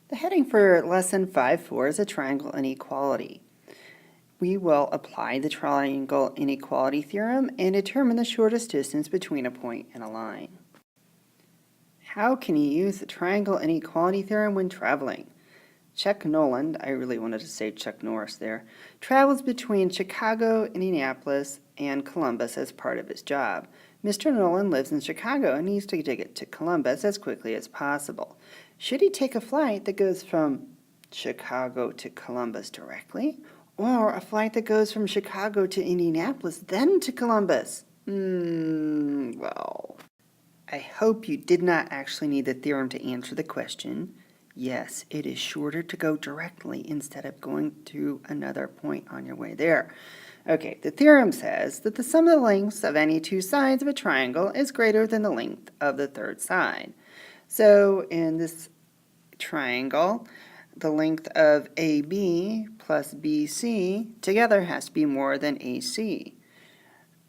The heading for Lesson 5.4 is a triangle inequality. We will apply the triangle inequality theorem and determine the shortest distance between a point and a line. How can you use the triangle inequality theorem when traveling? Chuck Noland, I really wanted to say Chuck Norris there, travels between Chicago, Indianapolis, and Columbus as part of his job. Mr. Noland lives in Chicago and needs to get to Columbus as quickly as possible. Should he take a flight that goes from Chicago to Columbus directly, or a flight that goes from Chicago to Indianapolis, then to Columbus? Well, I hope you did not actually need the theorem to answer the question. Yes, it is shorter to go directly instead of going to another point on your way there. Okay, the theorem says that the sum of the lengths of any two sides of a triangle is greater than the length of the third side. So in this triangle, the length of AB plus BC together has to be more than AC.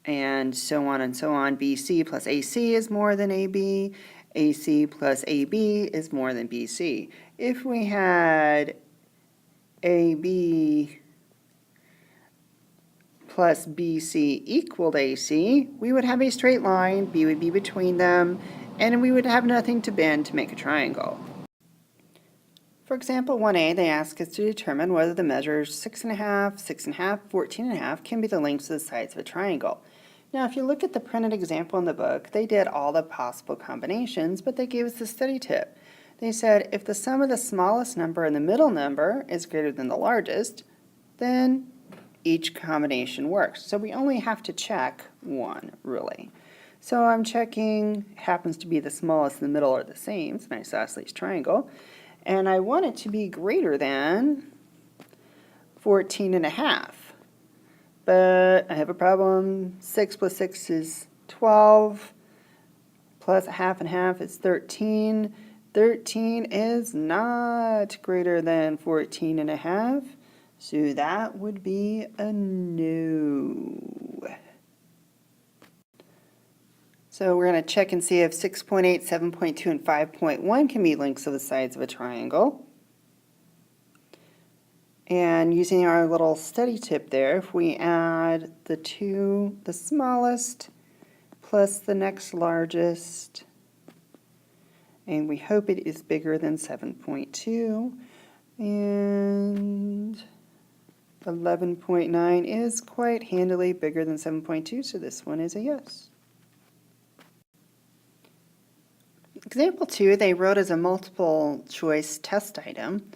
And so on and so on. BC plus AC is more than AB. AC plus AB is more than BC. If we had AB plus BC equaled AC, we would have a straight line, B would be between them, and we would have nothing to bend to make a triangle. For example 1a, they ask us to determine whether the measures 6.5, 6.5, 14.5 can be the lengths of the sides of a triangle. Now, if you look at the printed example in the book, they did all the possible combinations, but they gave us the study tip. They said if the sum of the smallest number and the middle number is greater than the largest, then each combination works. So we only have to check one, really. So I'm checking, happens to be the smallest and the middle are the same. It's an isosceles triangle. And I want it to be greater than 14.5. But I have a problem. 6 plus 6 is 12, plus a half and half is 13. 13 is not greater than 14.5, so that would be a no. So we're going to check and see if 6.8, 7.2, and 5.1 can be lengths of the sides of a triangle. And using our little study tip there, if we add the smallest plus the next largest, and we hope it is bigger than 7.2, and 11.9 is quite handily bigger than 7.2, so this one is a yes. Example 2, they wrote as a multiple choice test item.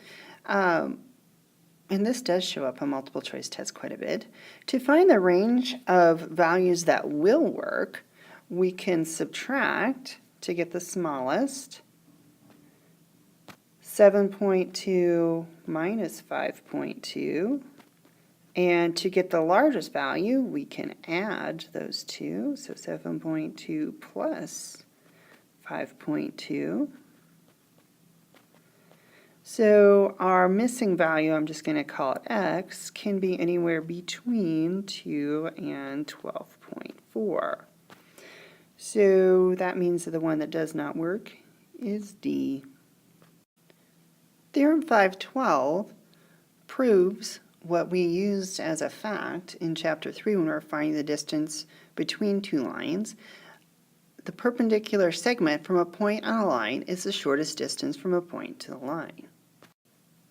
And this does show up on multiple choice tests quite a bit. To find the range of values that will work, we can subtract to get the smallest. 7.2 minus 5.2. And to get the largest value, we can add those two. So 7.2 plus 5.2. So our missing value, I'm just going to call it x, can be anywhere between 2 and 12.4. So that means that the one that does not work is D. Theorem 512 proves what we used as a fact in Chapter 3 when we were finding the distance between two lines. The perpendicular segment from a point on a line is the shortest distance from a point to the line.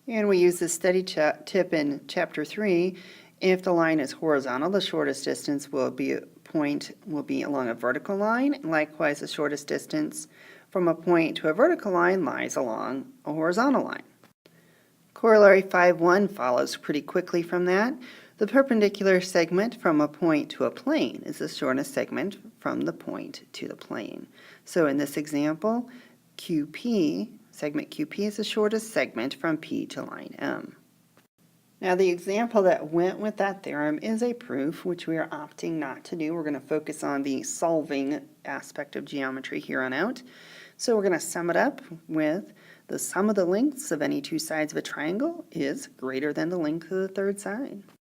And we use this study tip in Chapter 3. If the line is horizontal, the shortest distance will be along a vertical line. Likewise, the shortest distance from a point to a vertical line lies along a horizontal line. Corollary 5.1 follows pretty quickly from that. The perpendicular segment from a point to a plane is the shortest segment from the point to the plane. So in this example, segment QP is the shortest segment from P to line M. Now the example that went with that theorem is a proof, which we are opting not to do. We're going to focus on the solving aspect of geometry here on out. So we're going to sum it up with the sum of the lengths of any two sides of a triangle is greater than the length of the third side.